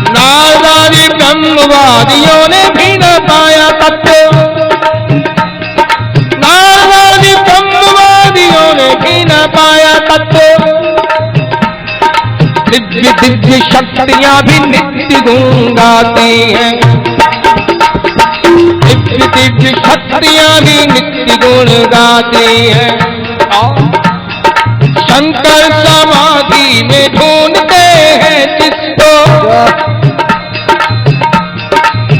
नारदादि ब्रह्मवादियों ने भी न पाया तत्व, नारदादि ब्रह्मवादियों ने भी न पाया तत्व। दिव्य दिव्य शक्तियां भी नित्य गुण गाती हैं, दिव्य दिव्य शक्तियां भी नित्य गुण गाती हैं। शंकर समाधि में ढूंढते हैं जिसको,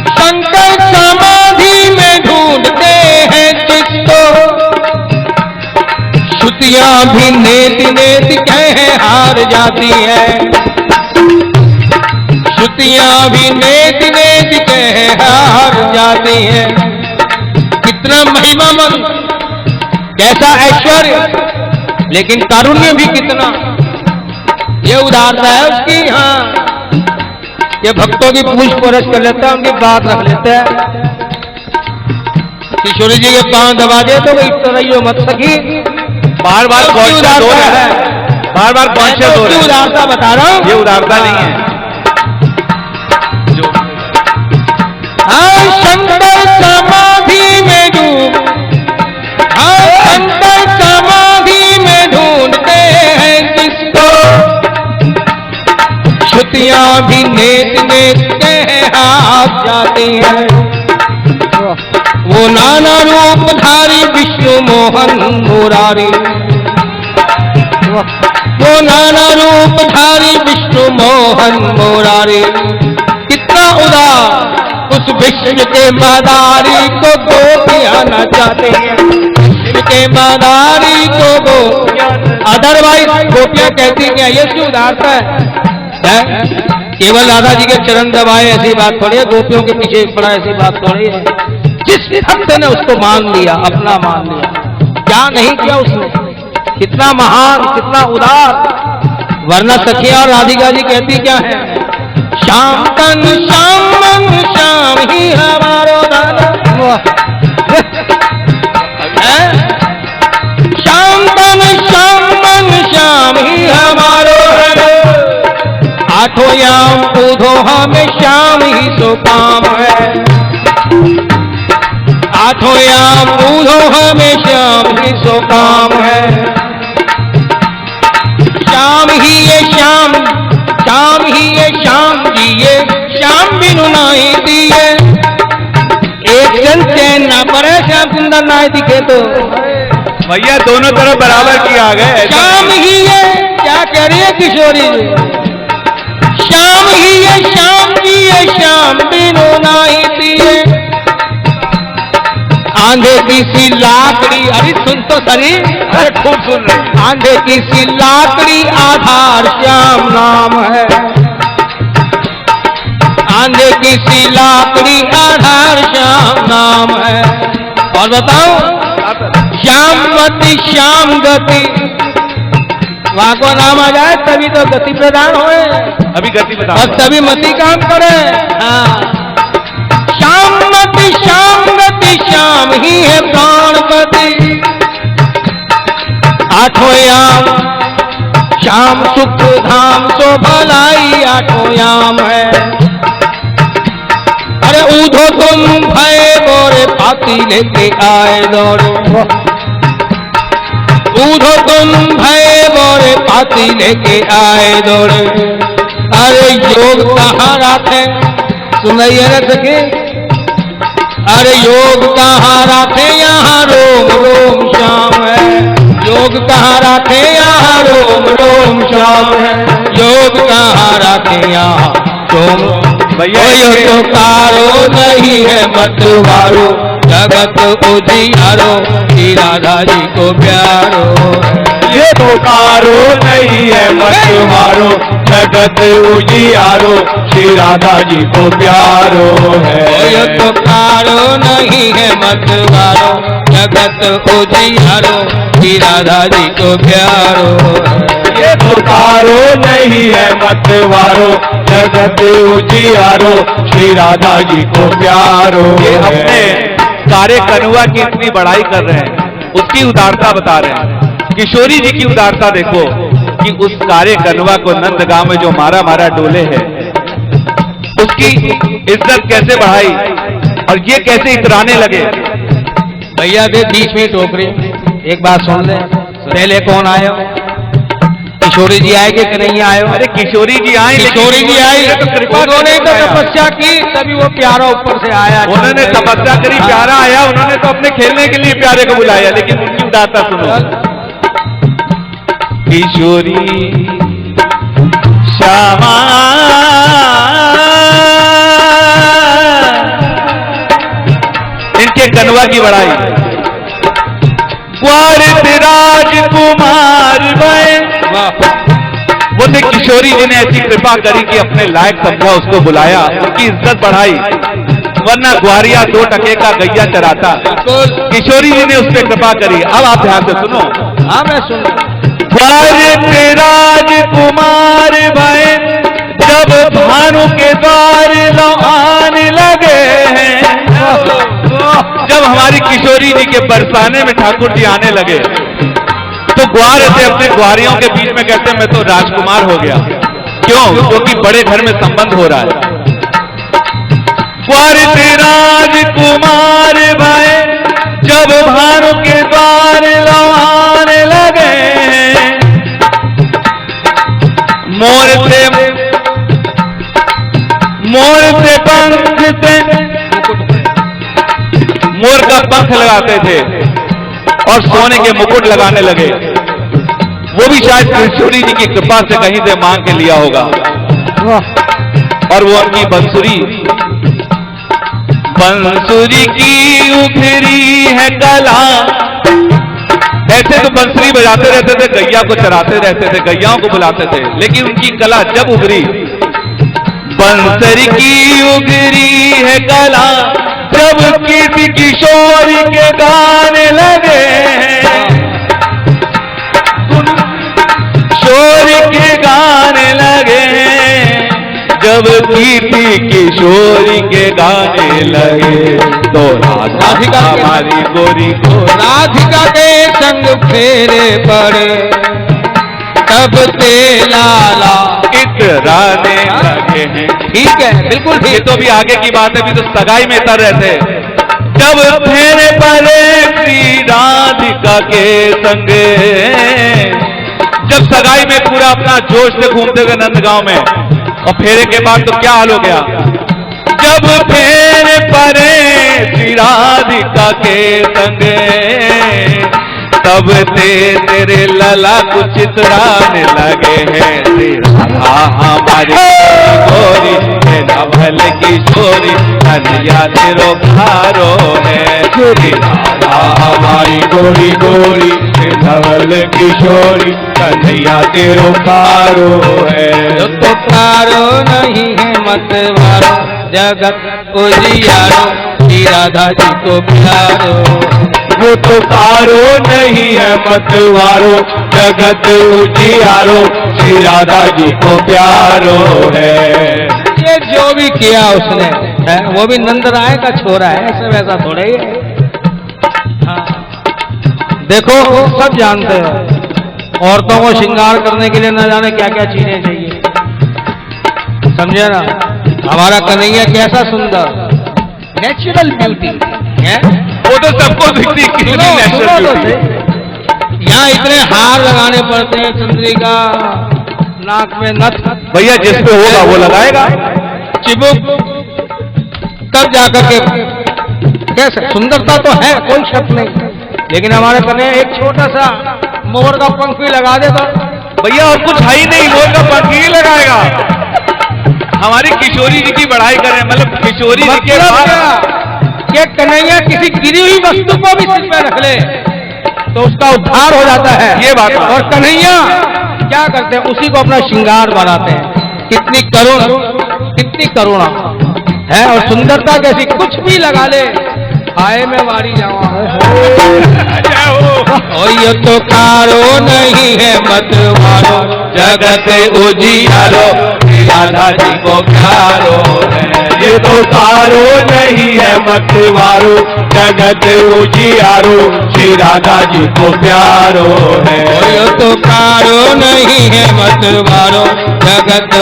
शंकर समाधि में ढूंढते हैं जिसको, श्रुतियां भी नेति नेति कह हार जाती है, श्रुतियां भी नेति नेति कह हार जाती है। कितना महिमामय, कैसा ऐश्वर्य, लेकिन कारुण्य भी कितना, ये उदारता है उसकी। हाँ, ये भक्तों की पूछ परछ कर लेता है, उनकी बात रख लेता है। किशोरी जी के पांव दबा दे तो इस तरह यो मत सकी, बार बार उदारता है, बार बार कॉन्शियस हो रहा है। उदारता बता रहा हूँ, ये उदारता नहीं है। हाँ, शंकर समाधि में डूब, हाँ शंकर समाधि में ढूंढते हैं जिसको, श्रुतियां भी नेत नेत कह हाथ जाती हैं। वो नाना रूप धारी विष्णु मोहन मुरारी, वो नाना रूप धारी विष्णु मोहन मुरारी। कितना उदार, उस विश्व के मदारी को गोपियां न चाहते हैं, विश्व के मदारी को गोपियां, अदरवाइज गोपियां कहती क्या ये क्यों उदारता है? केवल राधा जी के चरण दबाए ऐसी बात थोड़ी है, गोपियों के पीछे पड़ा ऐसी बात थोड़ी है। जिस भक्त ने उसको मान लिया, अपना मान लिया, क्या नहीं किया उसने, कितना महान, कितना उदार। वरना सखिया और राधिका जी कहती क्या है? श्याम तन श्याम मन श्याम ही हमारो दादा, श्याम तन श्याम मन श्याम ही हमारो दादा। आठों याम पूधो हमें श्याम ही सो काम है, आठों याम पूधो हमें श्याम ही सो काम है। श्याम ही ये श्याम, श्याम ही ये श्याम जी ये श्याम बिनु नाई दिए। एक जन चैन ना पड़े श्याम सुंदर नाई दिखे तो भैया दोनों तरफ बराबर की आ गए। श्याम ही ये, क्या कह रही है किशोरी जी? श्याम ही ये श्याम जी ये श्याम बिनु नाई दिए। आंधे की सी लाकड़ी, अरे सुन तो सरी, अरे खूब सुन रहे। आंधे की सी लाकड़ी आधार श्याम नाम है, आंधे की सी लाकड़ी आधार श्याम नाम है। और बताओ, श्यामवती श्याम गति, वहां को नाम आ जाए तभी तो गति प्रदान होए, अभी गति बता, और तभी मति काम करे। हाँ, श्यामवती श्याम गति, श्याम ही है प्राणपति। आठों याम श्याम सुख धाम सो भलाई, आठों याम है। अरे ऊधो तुम भय बोरे पाती लेके आए दौड़ो, ऊधो तुम भय बोरे पाती लेके आए दौड़े। अरे योग कहाँ राखे, सुनाइए न सके। अरे योग कहाँ राखे, यहाँ रोम रोम श्याम है। योग कहाँ राखे, यहाँ रोम रोम श्याम है। योग कहाँ राखे, यहाँ रोम। भैया तो कारो नहीं है मतवारो, जगत उजियारो श्री राधा जी को प्यारो। ये तो कारो नहीं है मतवारो, जगत उजियारो श्री राधा जी को प्यारो है। ये तो कारो नहीं है मतवारो, जगत उजियारो श्री राधा जी को प्यारो है। ये तो कारो नहीं है मतवारो, जगत उजियारो श्री राधा जी को प्यारो। ये अपने सारे कनुआ की इतनी बड़ाई कर रहे हैं, उसकी उदारता बता रहे हैं। किशोरी जी की उदारता देखो, कि उस कारे कनवा को नंदगांव में जो मारा मारा डोले है, उसकी इज्जत कैसे बढ़ाई और ये कैसे इतराने लगे। भैया वे बीच में टोक रहे, एक बात सुन ले, पहले कौन आया? किशोरी जी आए कि नहीं आए? अरे किशोरी जी आई, किशोरी जी आई तो उन्होंने तो तपस्या की, तभी वो प्यारा ऊपर से आया। उन्होंने तपस्या करी, प्यारा आया, उन्होंने तो अपने खेलने के लिए प्यारे को बुलाया, लेकिन उनकी उदारता सुनो। किशोरी श्यामा इनके कनवा की बड़ाई, ग्वार राजकुमार वो थे। किशोरी जी ने ऐसी कृपा करी कि अपने लायक समझा, उसको बुलाया, उसकी इज्जत बढ़ाई, वरना ग्वारिया 2 टके का गैया चराता। किशोरी जी ने उस पर कृपा करी। अब आप ध्यान से सुनो। हाँ मैं सुन। राजकुमार भय जब भानु के द्वार आने लगे हैं, जब हमारी किशोरी जी के बरसाने में ठाकुर जी आने लगे तो ग्वार से अपने ग्वारियों के बीच में कहते हैं मैं तो राजकुमार हो गया। क्यों? क्योंकि बड़े घर में संबंध हो रहा है। ग्वार से राजकुमार भाई जब भानु के द्वार आने लगे, मोर से पंख से मोर का पंख लगाते थे और सोने के मुकुट लगाने लगे। वो भी शायद किशोरी जी की कृपा से कहीं से मांग के लिया होगा। और वो उनकी बंसुरी की उखरी है कला। ऐसे तो बंसुरी बजाते रहते थे, गैया को चराते रहते थे, गैयाओं को बुलाते थे, लेकिन उनकी कला जब उभरी, बंसुरी की उखरी है कला, जब किसी किशोरी के गाने लगे, किशोरी के गाने लगे, जब कीर्ति किशोरी के गाने लगे, तो राधिका हमारी गोरी को राधिका के संग फेरे पड़े, तब ते लाला इतराने लगे हैं। ठीक है, बिल्कुल ठीक। ये तो भी आगे की बात है, भी तो सगाई में तर रहे थे। जब फेरे पड़े श्री राधिका के संग, जब सगाई में पूरा अपना जोश से घूमते हुए नंदगांव में, और फेरे के बाद तो क्या हाल हो गया। जब फेरे पड़े श्री राधिका के संग, तब तेरे लला कुछ इतराने लगे हैं। राधा हमारी गोरी नवल किशोरी, कन्हैया तेरो खारो है। राधा हमारी गोरी गोरी नवल किशोरी, कन्हैया तेरो खारो है। जो तो कारो नहीं है मतवारो, जगत उजियारो, श्री राधा जी को प्यारो। वो तो कारो नहीं है मतवारो, जगत उजियारो, श्री राधा जी को प्यारो है। ये जो भी किया उसने है, वो भी नंद राय का छोरा है, ऐसा वैसा थोड़ा ही है। हाँ। देखो सब जानते हो, औरतों को श्रृंगार करने के लिए न जाने क्या क्या चीजें चाहिए, समझे ना। हमारा कन्हैया कैसा सुंदर, नेचुरल ब्यूटी है, वो तो सबको दिखती कितनी नेचुरल ब्यूटी। यहाँ इतने हार लगाने पड़ते हैं, चंद्रिका, नाक में नथ। भैया जिस पे होगा वो लगाएगा, चिबुक, तब जाकर के कैसे। सुंदरता तो है, कोई शक नहीं, लेकिन हमारे कन्हैया एक छोटा सा मोर का पंख भी लगा दे तो भैया और कुछ है ही नहीं, मोर का पंख ही लगाएगा। हमारी किशोरी जी की बड़ाई करें, मतलब किशोरी जी के कि कन्हैया किसी गिरी हुई वस्तु को भी सिर पे रख ले तो उसका उद्धार हो जाता है, ये बात। और कन्हैया क्या करते हैं, उसी को अपना श्रृंगार बनाते हैं। कितनी करुणा है, और सुंदरता कैसी, कुछ भी लगा ले, आए में वारी जावा। और ये तो कारो नहीं है मतवारो, जगत उजियारो, राधा जी को प्यारो है। ये तो कारो नहीं है मतवारो, जगत उजियारो श्री राधा जी को प्यारो है। यो तो कारो नहीं है मतवारो, जगत